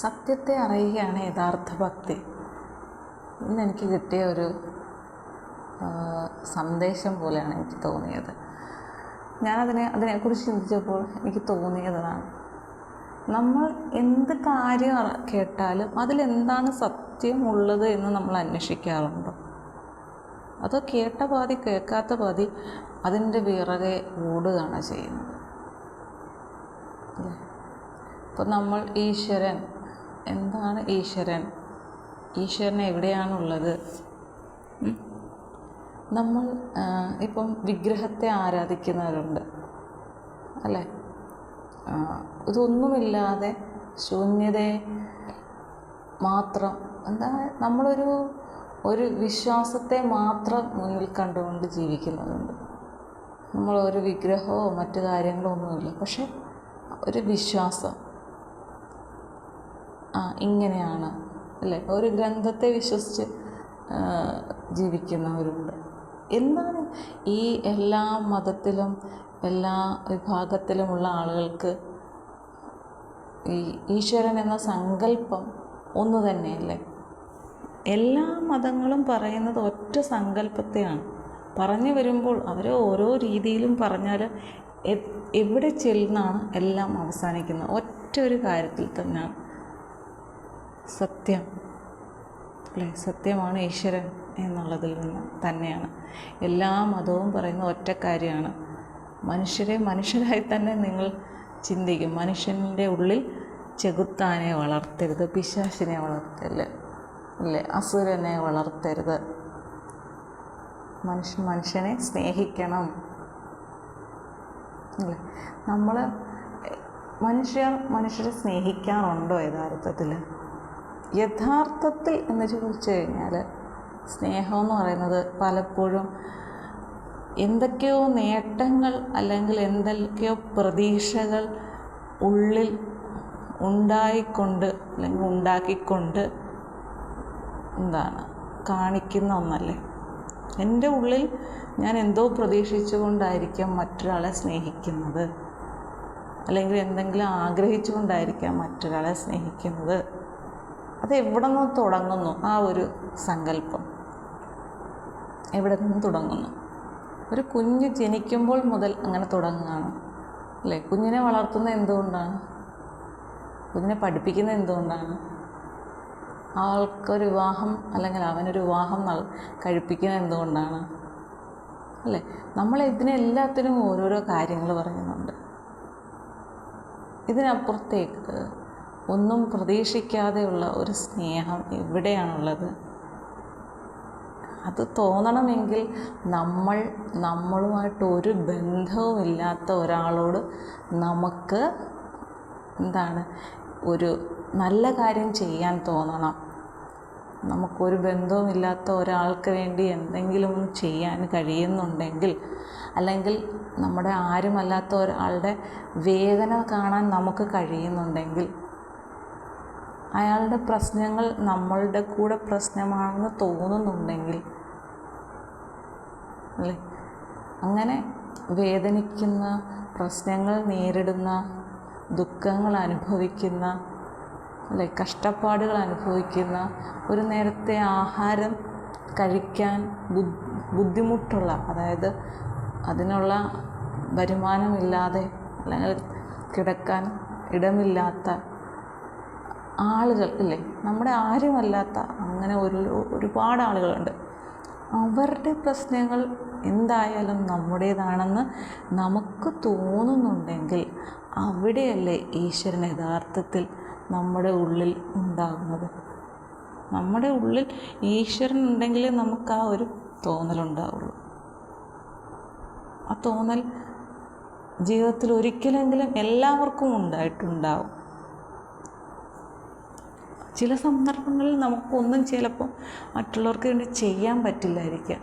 സത്യത്തെ അറിയുകയാണ് യഥാർത്ഥ ഭക്തി. ഇന്നെനിക്ക് കിട്ടിയ ഒരു സന്ദേശം പോലെയാണ് എനിക്ക് തോന്നിയത്. അതിനെക്കുറിച്ച് ചിന്തിച്ചപ്പോൾ എനിക്ക് തോന്നിയതാണ്, നമ്മൾ എന്ത് കാര്യം കേട്ടാലും അതിലെന്താണ് സത്യമുള്ളത് എന്ന് നമ്മൾ അന്വേഷിക്കാറുണ്ടോ? അതോ കേട്ട പാതി കേൾക്കാത്ത പാതി അതിൻ്റെ പിറകെ ഓടുകയാണ് ചെയ്യുന്നത്? അല്ലേ? ഇപ്പോൾ നമ്മൾ ഈശ്വരൻ, എന്താണ് ഈശ്വരൻ, ഈശ്വരൻ എവിടെയാണുള്ളത്? നമ്മൾ ഇപ്പം വിഗ്രഹത്തെ ആരാധിക്കുന്നവരുണ്ട് അല്ലേ? ഇതൊന്നുമില്ലാതെ ശൂന്യതയെ മാത്രം, നമ്മളൊരു വിശ്വാസത്തെ മാത്രം മുന്നിൽ കണ്ടുകൊണ്ട് ജീവിക്കുന്നതുണ്ട്. നമ്മളൊരു വിഗ്രഹമോ മറ്റു കാര്യങ്ങളോ ഒന്നുമില്ല, പക്ഷെ ഒരു വിശ്വാസം ഇങ്ങനെയാണ് അല്ലേ? ഒരു ഗ്രന്ഥത്തെ വിശ്വസിച്ച് ജീവിക്കുന്നവരുണ്ട്. എന്താണ് ഈ എല്ലാ മതത്തിലും എല്ലാ വിഭാഗത്തിലുമുള്ള ആളുകൾക്ക് ഈ ഈശ്വരൻ എന്ന സങ്കല്പം ഒന്ന് തന്നെയല്ലേ? എല്ലാ മതങ്ങളും പറയുന്നത് ഒറ്റ സങ്കല്പത്തെയാണ്. പറഞ്ഞു വരുമ്പോൾ അവർ ഓരോ രീതിയിലും പറഞ്ഞാൽ എവിടെ ചെല്ലുന്നാണ് എല്ലാം അവസാനിക്കുന്നത്? ഒറ്റ ഒരു കാര്യത്തിൽ തന്നെയാണ്, സത്യം അല്ലേ? സത്യമാണ് ഈശ്വരൻ എന്നുള്ളതിൽ നിന്ന് തന്നെയാണ് എല്ലാ മതവും പറയുന്ന ഒറ്റ കാര്യമാണ്. മനുഷ്യരായി തന്നെ നിങ്ങൾ ചിന്തിക്കും. മനുഷ്യൻ്റെ ഉള്ളിൽ ചെകുത്താനെ വളർത്തരുത്, പിശാചിനെ വളർത്തരുത് അല്ലേ? അസുരനെ വളർത്തരുത്. മനുഷ്യനെ സ്നേഹിക്കണം അല്ലേ? മനുഷ്യരെ സ്നേഹിക്കാറുണ്ടോ യഥാർത്ഥത്തിൽ എന്ന് ചോദിച്ചു കഴിഞ്ഞാൽ സ്നേഹമെന്ന് പറയുന്നത് പലപ്പോഴും എന്തൊക്കെയോ നേട്ടങ്ങൾ അല്ലെങ്കിൽ എന്തൊക്കെയോ പ്രതീക്ഷകൾ ഉള്ളിൽ ഉണ്ടാക്കിക്കൊണ്ട് കാണിക്കുന്ന ഒന്നല്ലേ? എൻ്റെ ഉള്ളിൽ ഞാൻ എന്തോ പ്രതീക്ഷിച്ചുകൊണ്ടായിരിക്കാം മറ്റൊരാളെ സ്നേഹിക്കുന്നത്, അല്ലെങ്കിൽ എന്തെങ്കിലും ആഗ്രഹിച്ചുകൊണ്ടായിരിക്കാം മറ്റൊരാളെ സ്നേഹിക്കുന്നത്. അത് എവിടെ നിന്ന് തുടങ്ങുന്നു? ആ ഒരു സങ്കല്പം എവിടെ നിന്ന് തുടങ്ങുന്നു? ഒരു കുഞ്ഞ് ജനിക്കുമ്പോൾ മുതൽ അങ്ങനെ തുടങ്ങുകയാണ് അല്ലേ? കുഞ്ഞിനെ വളർത്തുന്നത് എന്തുകൊണ്ടാണ്? കുഞ്ഞിനെ പഠിപ്പിക്കുന്നത് എന്തുകൊണ്ടാണ്? അവൾക്കൊരു വിവാഹം അല്ലെങ്കിൽ അവനൊരു വിവാഹം കഴിപ്പിക്കുന്നത് എന്തുകൊണ്ടാണ് അല്ലേ? നമ്മൾ ഇതിനെല്ലാത്തിനും ഓരോരോ കാര്യങ്ങൾ പറയുന്നുണ്ട്. ഇതിനപ്പുറത്തേക്ക് ഒന്നും പ്രതീക്ഷിക്കാതെയുള്ള ഒരു സ്നേഹം എവിടെയാണുള്ളത്? അത് തോന്നണമെങ്കിൽ നമ്മളുമായിട്ട് ഒരു ബന്ധവുമില്ലാത്ത ഒരാളോട് നമുക്ക് ഒരു നല്ല കാര്യം ചെയ്യാൻ തോന്നണം. നമുക്കൊരു ബന്ധവുമില്ലാത്ത ഒരാൾക്ക് വേണ്ടി എന്തെങ്കിലും ഒന്ന് ചെയ്യാൻ കഴിയുന്നുണ്ടെങ്കിൽ, അല്ലെങ്കിൽ നമ്മുടെ ആരുമല്ലാത്ത ഒരാളുടെ വേദന കാണാൻ നമുക്ക് കഴിയുന്നുണ്ടെങ്കിൽ, അയാളുടെ പ്രശ്നങ്ങൾ നമ്മളുടെ കൂടെ പ്രശ്നമാണെന്ന് തോന്നുന്നുണ്ടെങ്കിൽ അല്ലേ? അങ്ങനെ വേദനിക്കുന്ന, പ്രശ്നങ്ങൾ നേരിടുന്ന, ദുഃഖങ്ങൾ അനുഭവിക്കുന്ന അല്ലേ, കഷ്ടപ്പാടുകൾ അനുഭവിക്കുന്ന, ഒരു നേരത്തെ ആഹാരം കഴിക്കാൻ ബുദ്ധിമുട്ടുള്ള, അതായത് അതിനുള്ള വരുമാനമില്ലാതെ അല്ലെങ്കിൽ കിടക്കാൻ ഇടമില്ലാത്ത ആളുകൾ ഇല്ലേ? നമ്മുടെ ആരുമല്ലാത്ത അങ്ങനെ ഒരുപാട് ആളുകളുണ്ട്. അവരുടെ പ്രശ്നങ്ങൾ എന്തായാലും നമ്മുടേതാണെന്ന് നമുക്ക് തോന്നുന്നുണ്ടെങ്കിൽ അവിടെയല്ലേ ഈശ്വരൻ യഥാർത്ഥത്തിൽ നമ്മുടെ ഉള്ളിൽ ഉണ്ടാകുന്നത്? നമ്മുടെ ഉള്ളിൽ ഈശ്വരൻ ഉണ്ടെങ്കിലേ നമുക്ക് ആ ഒരു തോന്നലുണ്ടാവുള്ളൂ. ആ തോന്നൽ ജീവിതത്തിൽ ഒരിക്കലെങ്കിലും എല്ലാവർക്കും ഉണ്ടായിട്ടുണ്ടാവും. ചില സന്ദർഭങ്ങളിൽ നമുക്കൊന്നും ചിലപ്പോൾ മറ്റുള്ളവർക്ക് വേണ്ടി ചെയ്യാൻ പറ്റില്ലായിരിക്കാം,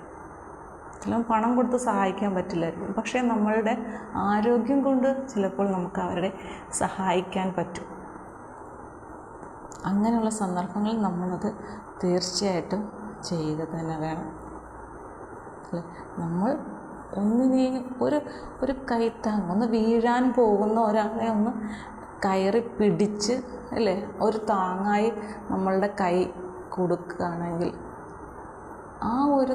ചിലപ്പോൾ പണം കൊടുത്ത് സഹായിക്കാൻ പറ്റില്ലായിരിക്കും, പക്ഷേ നമ്മളുടെ ആരോഗ്യം കൊണ്ട് ചിലപ്പോൾ നമുക്ക് അവരെ സഹായിക്കാൻ പറ്റും. അങ്ങനെയുള്ള സന്ദർഭങ്ങളിൽ നമ്മളത് തീർച്ചയായിട്ടും ചെയ്യുക തന്നെ വേണം. നമ്മൾ ഒന്നിനെയും ഒരു കൈത്താങ്, ഒന്ന് വീഴാൻ പോകുന്ന ഒരാളെ ഒന്ന് കയറി പിടിച്ച് അല്ലേ, ഒരു താങ്ങായി നമ്മളുടെ കൈ കൊടുക്കുകയാണെങ്കിൽ ആ ഒരു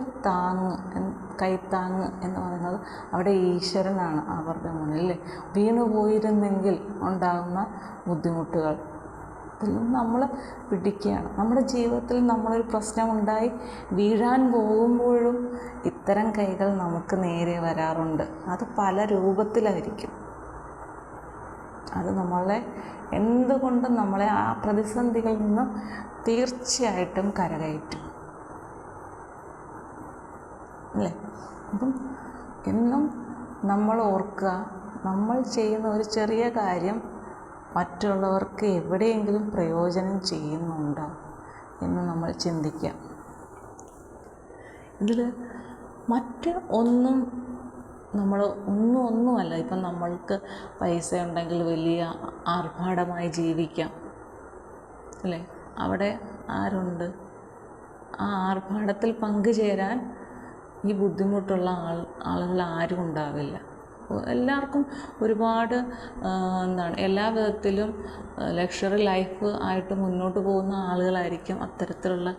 കൈത്താങ്ങ് എന്ന് പറയുന്നത് അവിടെ ഈശ്വരനാണ് അവരുടെ മുന്നിൽ, അല്ലേ. വീണു പോയിരുന്നെങ്കിൽ ഉണ്ടാകുന്ന ബുദ്ധിമുട്ടുകൾ അതിൽ നിന്ന് നമ്മൾ പിടിക്കുകയാണ്. നമ്മുടെ ജീവിതത്തിൽ നമ്മളൊരു പ്രശ്നമുണ്ടായി വീഴാൻ പോകുമ്പോഴും ഇത്തരം കൈകൾ നമുക്ക് നേരെ വരാറുണ്ട്. അത് പല രൂപത്തിലായിരിക്കും. അത് എന്തുകൊണ്ടും നമ്മളെ ആ പ്രതിസന്ധികളിൽ നിന്ന് തീർച്ചയായിട്ടും കരകയറ്റും, അല്ലേ. അപ്പം എന്നും നമ്മൾ ഓർക്കുക, നമ്മൾ ചെയ്യുന്ന ഒരു ചെറിയ കാര്യം മറ്റുള്ളവർക്ക് എവിടെയെങ്കിലും പ്രയോജനം ചെയ്യുന്നുണ്ടോ എന്ന് നമ്മൾ ചിന്തിക്കുക. ഇതിൽ മറ്റ് ഒന്നുമല്ല. ഇപ്പം നമ്മൾക്ക് പൈസ ഉണ്ടെങ്കിൽ വലിയ ആർഭാടമായി ജീവിക്കാം, അല്ലേ. അവിടെ ആരുണ്ട്? ആ ആർഭാടത്തിൽ പങ്കുചേരാൻ ഈ ബുദ്ധിമുട്ടുള്ള ആളുകൾ ആരും ഉണ്ടാവില്ല. എല്ലാവർക്കും ഒരുപാട് എല്ലാ വിധത്തിലും ലക്ഷറി ലൈഫ് ആയിട്ട് മുന്നോട്ട് പോകുന്ന ആളുകളായിരിക്കും അത്തരത്തിലുള്ള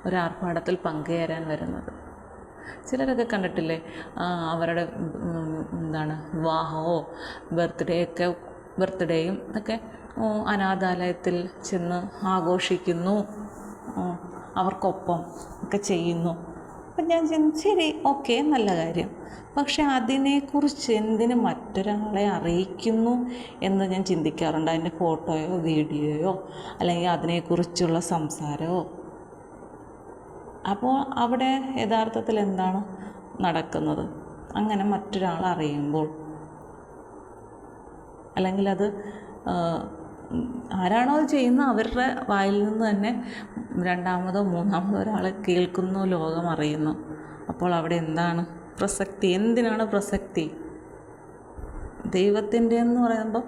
ഒരു ആർഭാടത്തിൽ പങ്കുചേരാൻ വരുന്നത്. ചിലരൊക്കെ കണ്ടിട്ടില്ലേ, അവരുടെ വിവാഹമോ ബർത്ത്ഡേയും ഒക്കെ അനാഥാലയത്തിൽ ചെന്ന് ആഘോഷിക്കുന്നു, അവർക്കൊപ്പം ഒക്കെ ചെയ്യുന്നു. അപ്പം ഞാൻ ശരി, ഓക്കെ, നല്ല കാര്യം. പക്ഷെ അതിനെക്കുറിച്ച് എന്തിന് മറ്റൊരാളെ അറിയിക്കുന്നു എന്ന് ഞാൻ ചിന്തിക്കാറുണ്ട്. അതിൻ്റെ ഫോട്ടോയോ വീഡിയോയോ അല്ലെങ്കിൽ അതിനെക്കുറിച്ചുള്ള സംസാരമോ. അപ്പോൾ അവിടെ യഥാർത്ഥത്തിൽ എന്താണ് നടക്കുന്നത്? അങ്ങനെ മറ്റൊരാൾ അറിയുമ്പോൾ, അല്ലെങ്കിൽ അത് ആരാണോ അത് ചെയ്യുന്നത് അവരുടെ വായിൽ നിന്ന് തന്നെ രണ്ടാമതോ മൂന്നാമതോ ഒരാൾ കേൾക്കുന്നു, ലോകം അറിയുന്നു. അപ്പോൾ അവിടെ എന്താണ് പ്രസക്തി? എന്തിനാണ് പ്രസക്തി? ദൈവത്തിൻ്റെ എന്ന് പറയുമ്പോൾ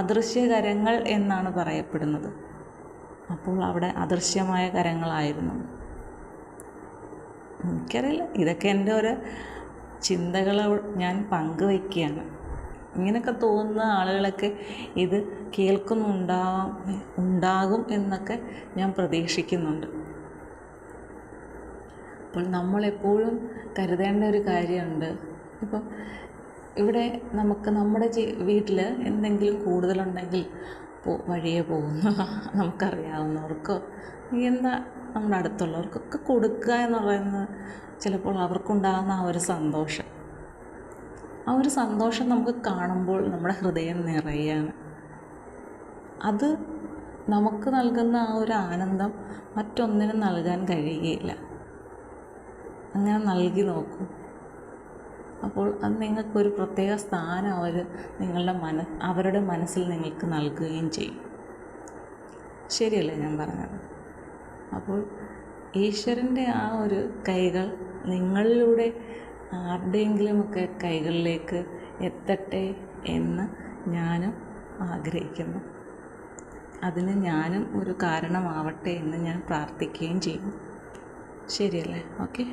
അദൃശ്യകരങ്ങൾ എന്നാണ് പറയപ്പെടുന്നത്. അപ്പോൾ അവിടെ അദൃശ്യമായ കരങ്ങളായിരുന്നു. എനിക്കറിയില്ല, ഇതൊക്കെ എൻ്റെ ഒരു ചിന്തകൾ ഞാൻ പങ്കുവയ്ക്കുകയാണ്. ഇങ്ങനെയൊക്കെ തോന്നുന്ന ആളുകളൊക്കെ ഇത് ഉണ്ടാകും എന്നൊക്കെ ഞാൻ പ്രതീക്ഷിക്കുന്നുണ്ട്. അപ്പോൾ നമ്മളെപ്പോഴും കരുതേണ്ട ഒരു കാര്യമുണ്ട്. ഇപ്പം ഇവിടെ നമ്മുടെ വീട്ടിൽ എന്തെങ്കിലും കൂടുതലുണ്ടെങ്കിൽ വഴിയെ പോകുന്ന നമുക്കറിയാവുന്നവർക്കോ എന്താ നമ്മുടെ അടുത്തുള്ളവർക്കൊക്കെ കൊടുക്കുക എന്ന് പറയുന്നത് ചിലപ്പോൾ അവർക്കുണ്ടാകുന്ന ആ ഒരു സന്തോഷം നമുക്ക് കാണുമ്പോൾ നമ്മുടെ ഹൃദയം നിറയാണ്. അത് നമുക്ക് നൽകുന്ന ആ ഒരു ആനന്ദം മറ്റൊന്നിനും നൽകാൻ കഴിയുകയില്ല. അങ്ങനെ നൽകി നോക്കൂ. അപ്പോൾ അത് നിങ്ങൾക്കൊരു പ്രത്യേക സ്ഥാനം അവരുടെ മനസ്സിൽ നിങ്ങൾക്ക് നൽകുകയും ചെയ്യും. ശരിയല്ലേ ഞാൻ പറഞ്ഞത്? അപ്പോൾ ഈശ്വരൻ്റെ ആ ഒരു കൈകൾ നിങ്ങളിലൂടെ ആരുടെയെങ്കിലുമൊക്കെ കൈകളിലേക്ക് എത്തട്ടെ എന്ന് ഞാനും ആഗ്രഹിക്കുന്നു. അതിന് ഞാനും ഒരു കാരണമാവട്ടെ എന്ന് ഞാൻ പ്രാർത്ഥിക്കുകയും ചെയ്യും. ശരിയല്ലേ? ഓക്കെ.